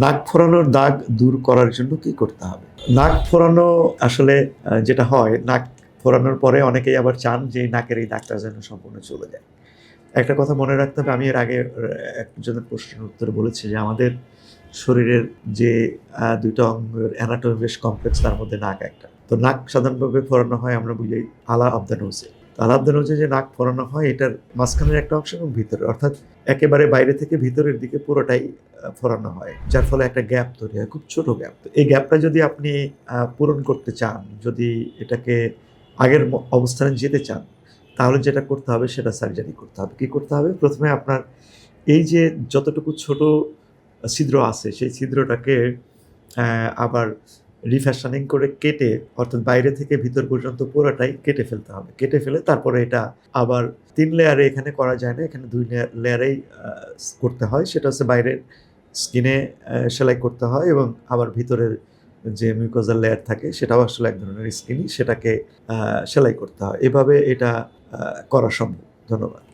নাক ফোরানোর দাগ দূর করার জন্য কি করতে হবে? নাক ফোরানো আসলে যেটা হয়, নাক ফোরানোর পরে অনেকেই আবার চান যে নাকের এই দাগটা যেন সম্পূর্ণ চলে যায়। একটা কথা মনে রাখতে হবে, আমি এর আগে একজনের প্রশ্নের উত্তরে বলেছি যে আমাদের শরীরের যে ২ টা অঙ্গের অ্যানাটমি বেশ কমপ্লেক্স, তার মধ্যে নাক একটা। তো নাক সাধারণভাবে ফোরানো হয় আমরা বলি আলা অফ দ্য নোজে। আলা অফ দ্য নোজে যে নাক ফোরানো হয় এটার মাঝখানের একটা অংশ এবং ভিতরে, অর্থাৎ একেবারে বাইরে থেকে ভিতরের দিকে পুরোটাই ফোরানো হয়। যার ফলে একটা গ্যাপ তৈরি হয়, খুব ছোট গ্যাপ। তো এই গ্যাপটা যদি আপনি পূরণ করতে চান, যদি এটাকে আগের অবস্থানে যেতে চান, তাহলে যেটা করতে হবে সেটা সার্জারি করতে হবে। কি করতে হবে? প্রথমে আপনার এই যে যতটুকু ছোট ছিদ্র আছে সেই ছিদ্রটাকে আবার রিফ্যাশনিং করে কেটে, অর্থাৎ বাইরে থেকে ভিতর পর্যন্ত পুরাটাই কেটে ফেলতে হবে। কেটে ফেলে তারপরে এটা আবার ৩ লেয়ারে এখানে করা যায় না। এখানে ২ লেয়ারেই করতে হয়। সেটা হচ্ছে বাইরের স্কিনে সেলাই করতে হয় এবং আবার ভিতরের যে মিউকোজাল লেয়ার থাকে সেটাও আসলে এক ধরনের স্কিনই, সেটাকে সেলাই করতে হয়। এভাবে এটা করা সম্ভব। ধন্যবাদ।